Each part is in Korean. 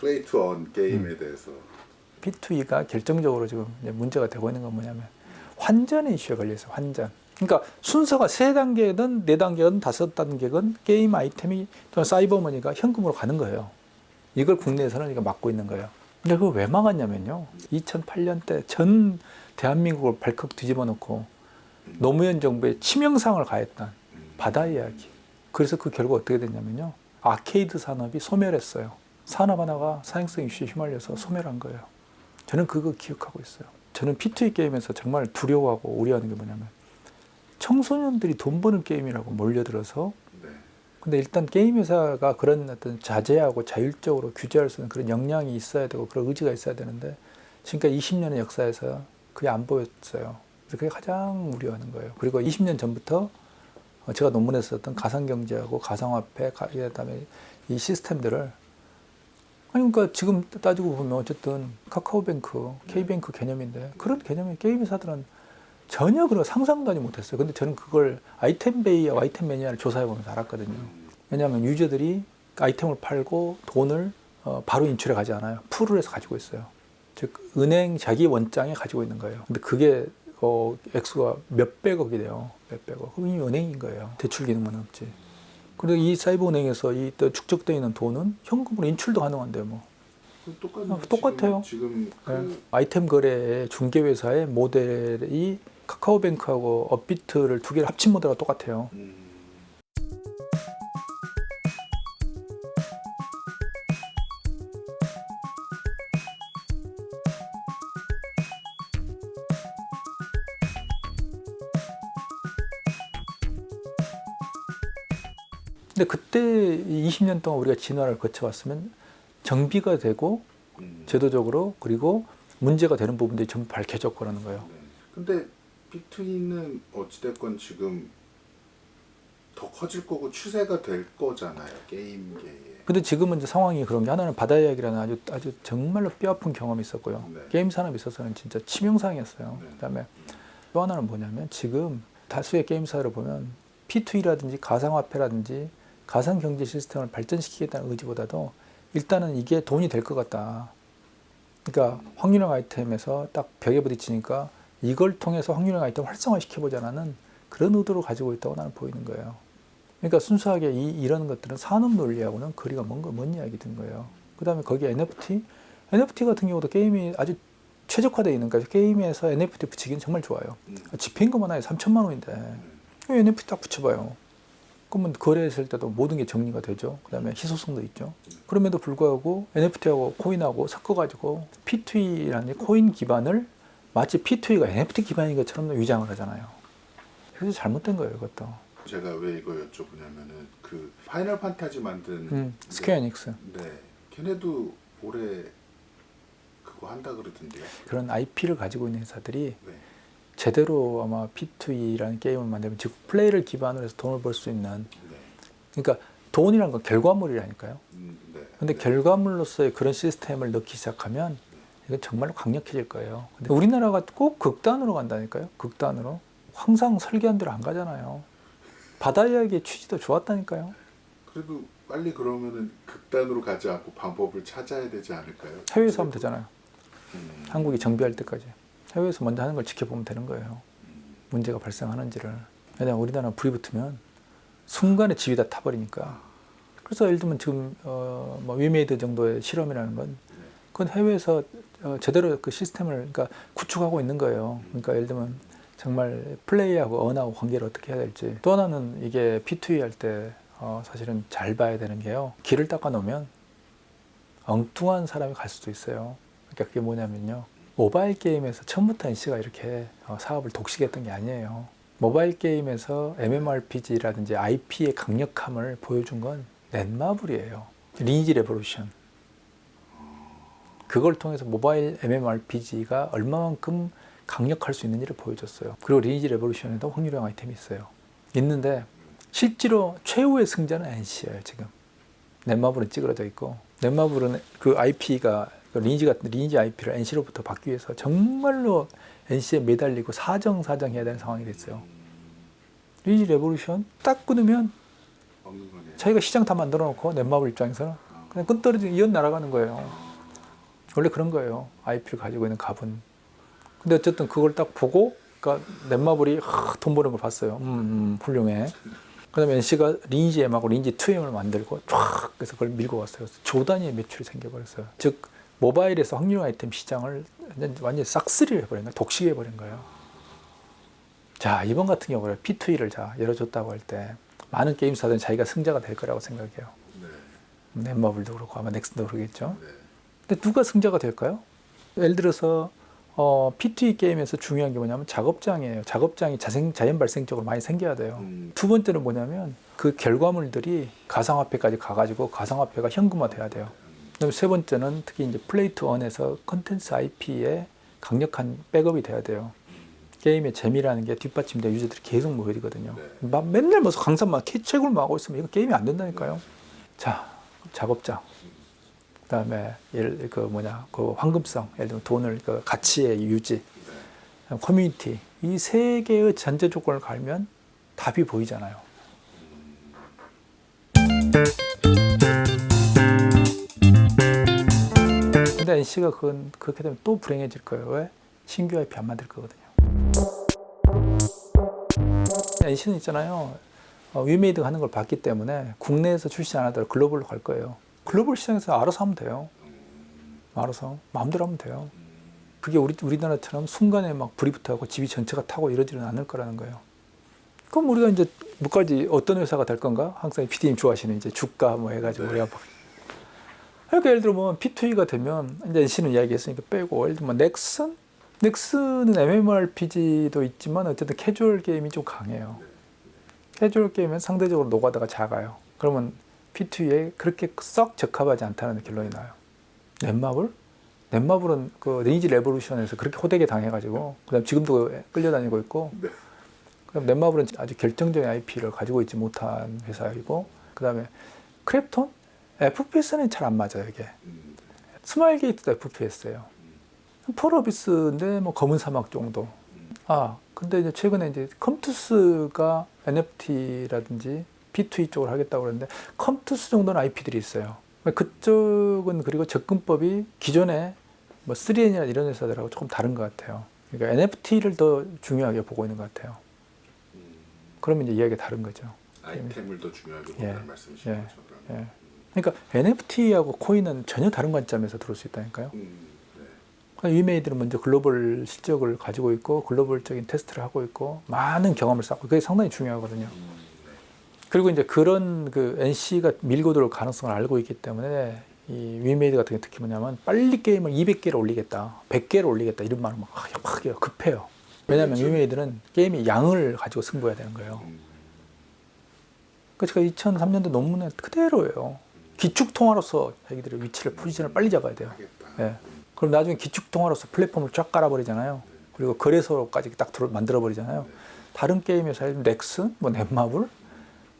플레이 투 원 게임에 대해서 P2E가 결정적으로 지금 이제 문제가 되고 있는 건 뭐냐면 환전의 이슈에 걸려 있어요. 환전. 그러니까 순서가 3단계든 4단계든 5단계든 게임 아이템이 또는 사이버머니가 현금으로 가는 거예요. 이걸 국내에서는 이거 막고 있는 거예요. 근데 그걸 왜 막았냐면요. 2008년 때 전 대한민국을 발칵 뒤집어 놓고 노무현 정부에 치명상을 가했던 바다 이야기. 그래서 그 결과 어떻게 됐냐면요. 아케이드 산업이 소멸했어요. 산업 하나가 사행성 이슈에 휘말려서 소멸한 거예요. 저는 그거 기억하고 있어요. 저는 P2E 게임에서 정말 두려워하고 우려하는 게 뭐냐면 청소년들이 돈 버는 게임이라고 몰려들어서 근데 일단 게임 회사가 그런 어떤 자제하고 자율적으로 규제할 수 있는 그런 역량이 있어야 되고 그런 의지가 있어야 되는데 지금까지 20년의 역사에서 그게 안 보였어요. 그래서 그게 가장 우려하는 거예요. 그리고 20년 전부터 제가 논문에 썼던 가상경제하고 가상화폐, 그다음에 이 시스템들을 아니 그러니까 지금 따지고 보면 어쨌든 카카오뱅크, K뱅크 개념인데 그런 개념의 게임 회사들은 전혀 그런 상상도 하지 못했어요. 근데 저는 그걸 아이템 베이와 아이템 매니아를 조사해 보면서 알았거든요. 왜냐하면 유저들이 아이템을 팔고 돈을 바로 인출해 가지 않아요. 풀을 해서 가지고 있어요. 즉 은행 자기 원장에 가지고 있는 거예요. 근데 그게 액수가 몇백억이 돼요. 몇백억. 그럼 이미 은행인 거예요. 대출 기능만 없지. 그리고 이 사이버 은행에서 이 축적되어 있는 돈은 현금으로 인출도 가능한데요. 뭐. 똑같아요. 지금 네. 아이템 거래의 중개회사의 모델이 카카오뱅크하고 업비트를 두 개를 합친 모델과 똑같아요. 근데 그때 20년 동안 우리가 진화를 거쳐왔으면 정비가 되고 제도적으로 그리고 문제가 되는 부분들이 전부 밝혀졌고 그러는 거예요. 근데 P2E는 어찌됐건 지금 더 커질 거고 추세가 될 거잖아요. 게임계에. 근데 지금은 이제 상황이 그런 게 하나는 바다 이야기라는 아주 정말로 뼈아픈 경험이 있었고요. 네. 게임 산업에 있어서는 진짜 치명상이었어요. 네. 그다음에 또 하나는 뭐냐면 지금 다수의 게임사를 보면 P2E라든지 가상화폐라든지 가상경제 시스템을 발전시키겠다는 의지보다도 일단은 이게 돈이 될 것 같다. 그러니까 확률형 아이템에서 딱 벽에 부딪히니까 이걸 통해서 확률형 아이템을 활성화시켜보자는 그런 의도를 가지고 있다고 나는 보이는 거예요. 그러니까 순수하게 이런 것들은 산업 논리하고는 거리가 먼 이야기 든 거예요. 그 다음에 거기에 NFT 같은 경우도 게임이 아주 최적화되어 있는 거예요. 게임에서 NFT 붙이기는 정말 좋아요. 집행금 하나에 3천만 원인데 NFT 딱 붙여봐요. 그러면 거래했을 때도 모든 게 정리가 되죠. 그 다음에 희소성도 있죠. 그럼에도 불구하고 NFT하고 코인하고 섞어가지고 P2E라는 코인 기반을 마치 P2E가 NFT 기반인 것처럼 위장을 하잖아요. 그래서 잘못된 거예요, 이것도. 제가 왜 이거 여쭤보냐면은 그 파이널 판타지 만든 스퀘어 에닉스. 네, 걔네도 올해 그거 한다 그러던데요. 그런 IP를 가지고 있는 회사들이 네. 제대로 아마 P2E라는 게임을 만들면 즉 플레이를 기반으로 해서 돈을 벌 수 있는 네. 그러니까 돈이란 건 결과물이라니까요. 네. 근데 네. 결과물로서의 그런 시스템을 넣기 시작하면 이건 정말로 강력해질 거예요. 근데 우리나라가 꼭 극단으로 간다니까요. 극단으로. 항상 설계한 대로 안 가잖아요. 바다 이야기의 취지도 좋았다니까요. 그래도 빨리 그러면은 극단으로 가지 않고 방법을 찾아야 되지 않을까요? 해외에서 하면 되잖아요. 한국이 정비할 때까지. 해외에서 먼저 하는 걸 지켜보면 되는 거예요. 문제가 발생하는지를. 왜냐하면 우리나라는 불이 붙으면 순간에 집이 다 타버리니까. 그래서 예를 들면 지금 뭐 위메이드 정도의 실험이라는 건 그건 해외에서 제대로 그 시스템을 그러니까 구축하고 있는 거예요. 그러니까 예를 들면 정말 플레이하고 언하고 관계를 어떻게 해야 될지. 또 하나는 이게 P2E 할 때 사실은 잘 봐야 되는 게요. 길을 닦아 놓으면 엉뚱한 사람이 갈 수도 있어요. 그러니까 그게 뭐냐면요. 모바일 게임에서 처음부터 NC가 이렇게 사업을 독식했던 게 아니에요. 모바일 게임에서 MMORPG라든지 IP의 강력함을 보여준 건 넷마블이에요. 리니지 레볼루션. 그걸 통해서 모바일 MMORPG가 얼마만큼 강력할 수 있는지를 보여줬어요. 그리고 리니지 레볼루션에도 확률형 아이템이 있어요. 있는데 실제로 최후의 승자는 NC예요. 지금. 넷마블은 찌그러져 있고 넷마블은 그 IP가 리니지 IP를 NC로부터 받기 위해서 정말로 NC에 매달리고 사정해야 되는 상황이 됐어요. 리니지 레볼루션 딱 끊으면 자기가 시장 다 만들어 놓고 넷마블 입장에서는 그냥 끈 떨어지게 이어 날아가는 거예요. 원래 그런 거예요. IP를 가지고 있는 갑은. 근데 어쨌든 그걸 딱 보고, 그러니까 넷마블이 돈 버는 걸 봤어요. 훌륭해. 그다음에 NC가 리니지 M하고 리니지 2M을 만들고 쫙 그래서 그걸 밀고 갔어요. 그래서 조 단위의 매출이 생겨버렸어요. 즉 모바일에서 확률 아이템 시장을 완전히 싹쓸이를 해버린 거예요. 독식해버린 거예요. 자, 이번 같은 경우는 P2E를 열어줬다고 할 때 많은 게임사들은 자기가 승자가 될 거라고 생각해요. 네. 넷마블도 그렇고 아마 넥슨도 그러겠죠. 네. 근데 누가 승자가 될까요? 예를 들어서 P2E 게임에서 중요한 게 뭐냐면 작업장이에요. 작업장이 자연 발생적으로 많이 생겨야 돼요. 두 번째는 뭐냐면 그 결과물들이 가상화폐까지 가가지고 가상화폐가 현금화 돼야 돼요. 그다음에 세 번째는 특히 이제 플레이 투 언에서 컨텐츠 IP에 강력한 백업이 돼야 돼요. 게임의 재미라는 게 뒷받침돼 유저들이 계속 모여지거든요. 막 맨날 뭐 강사만 채굴만 하고 있으면 이거 게임이 안 된다니까요. 자, 작업장. 그다음에 그 황금성, 예를 들면 돈을 그 가치의 유지, 커뮤니티 이 세 개의 전제 조건을 갈면 답이 보이잖아요. 근데 NC가 그렇게 되면 또 불행해질 거예요. 왜? 신규 IP 안 만들 거거든요. NC는 있잖아요. 위메이드가 하는 걸 봤기 때문에 국내에서 출시 안 하더라도 글로벌로 갈 거예요. 글로벌 시장에서 알아서 하면 돼요. 알아서 마음대로 하면 돼요. 그게 우리나라처럼 순간에 막 불이 붙어갖고 집이 전체가 타고 이러지는 않을 거라는 거예요. 그럼 우리가 이제 뭐까지 어떤 회사가 될 건가? 항상 PD님 좋아하시는 이제 주가 뭐 해가지고 우리가 그러니까 예를 들면 P2E가 되면 이제 NC는 이야기했으니까 빼고 예를 들면 넥슨은 MMORPG도 있지만 어쨌든 캐주얼 게임이 좀 강해요. 캐주얼 게임은 상대적으로 노가다가 작아요. 그러면 P2E에 그렇게 썩 적합하지 않다는 결론이 나요. 넷마블은 그 리니지 레볼루션에서 그렇게 호되게 당해가지고 그다음 지금도 끌려다니고 있고 그럼 넷마블은 아주 결정적인 IP를 가지고 있지 못한 회사이고 그다음에 크랩톤? FPS는 잘 안 맞아요 이게. 스마일 게이트도 FPS예요. 펄어비스인데 뭐 검은 사막 정도. 근데 이제 최근에 이제 컴투스가 NFT라든지 P2E 쪽을 하겠다고 그러는데 컴투스 정도는 IP들이 있어요. 그쪽은 그리고 접근법이 기존에 뭐 3N이나 이런 회사들하고 조금 다른 것 같아요. 그러니까 NFT를 더 중요하게 보고 있는 것 같아요. 그러면 이제 이야기가 다른 거죠. 아이템을 더 중요하게 본다는 말씀이신 거죠. 예. 그러니까 NFT하고 코인은 전혀 다른 관점에서 들어올 수 있다니까요. 위메이드는 먼저 글로벌 실적을 가지고 있고 글로벌적인 테스트를 하고 있고 많은 경험을 쌓고 그게 상당히 중요하거든요. 그리고 이제 그런 그 NC가 밀고 들어올 가능성을 알고 있기 때문에 이 위메이드 같은 게 특히 뭐냐면 빨리 게임을 200개를 올리겠다, 100개를 올리겠다 이런 말을 막 급해요. 왜냐하면 위메이드는 게임의 양을 가지고 승부해야 되는 거예요. 그러니까 제가 2003년도 논문에 그대로예요. 기축통화로서 자기들의 위치를 포지션을 빨리 잡아야 돼요. 예. 그럼 나중에 기축통화로서 플랫폼을 쫙 깔아버리잖아요. 그리고 거래소까지 딱 만들어버리잖아요. 다른 게임에서 넥슨, 뭐 넷마블,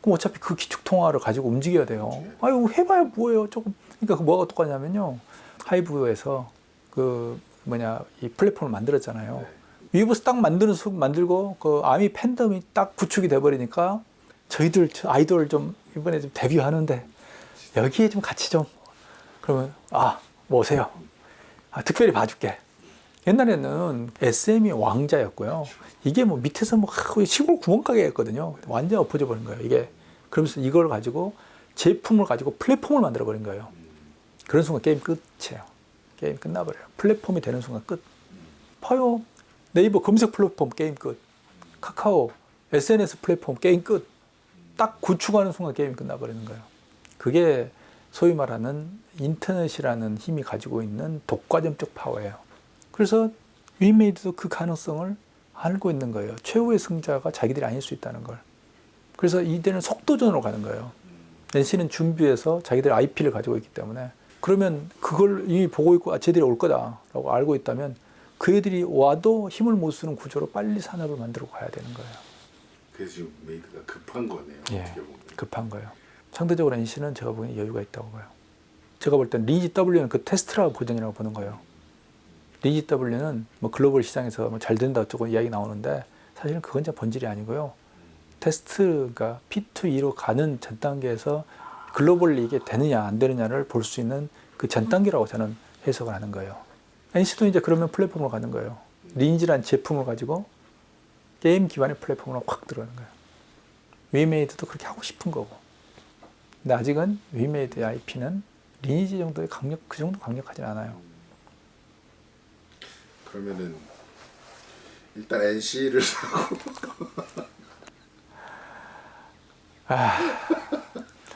그럼 어차피 그 기축통화를 가지고 움직여야 돼요. 아유 해봐야 뭐예요 조금. 그러니까 그 뭐가 똑같냐면요. 하이브에서 이 플랫폼을 만들었잖아요. 위브스 딱 만들고 그 아미 팬덤이 딱 구축이 돼버리니까 저희들 아이돌 좀 이번에 좀 데뷔하는데 여기에 좀 같이 좀 그러면 뭐 오세요. 특별히 봐줄게. 옛날에는 SM이 왕자였고요. 이게 뭐 밑에서 뭐 시골 구멍가게였거든요. 완전 엎어져 버린 거예요. 이게 그러면서 이걸 가지고 제품을 가지고 플랫폼을 만들어 버린 거예요. 그런 순간 게임 끝이에요. 게임 끝나버려요. 플랫폼이 되는 순간 끝. 봐요. 네이버 검색 플랫폼 게임 끝. 카카오 SNS 플랫폼 게임 끝. 딱 구축하는 순간 게임이 끝나버리는 거예요. 그게 소위 말하는 인터넷이라는 힘이 가지고 있는 독과점적 파워예요. 그래서 위메이드도 그 가능성을 알고 있는 거예요. 최후의 승자가 자기들이 아닐 수 있다는 걸. 그래서 이제는 속도전으로 가는 거예요. NC는 준비해서 자기들 IP를 가지고 있기 때문에 그러면 그걸 이미 보고 있고 쟤들이 올 거다라고 알고 있다면 그 애들이 와도 힘을 못 쓰는 구조로 빨리 산업을 만들어 가야 되는 거예요. 그래서 지금 메이드가 급한 거네요. 어떻게 보면. 급한 거예요. 상대적으로 NC는 제가 보기엔 여유가 있다고 봐요. 제가 볼 땐 리니지 W는 그 테스트라 버전이라고 보는 거예요. 리니지 W는 뭐 글로벌 시장에서 뭐 잘 된다 어쩌고 이야기 나오는데 사실은 그건 진짜 본질이 아니고요. 테스트가 P2E로 가는 전 단계에서 글로벌리 이게 되느냐 안 되느냐를 볼 수 있는 그 전 단계라고 저는 해석을 하는 거예요. NC도 이제 그러면 플랫폼으로 가는 거예요. 리니지라는 제품을 가지고 게임 기반의 플랫폼으로 확 들어가는 거예요. 위메이드도 그렇게 하고 싶은 거고. 근데 아직은 위메이드의 IP는 리니지 정도의 그 정도 강력하진 않아요. 그러면은 일단 NC를 사고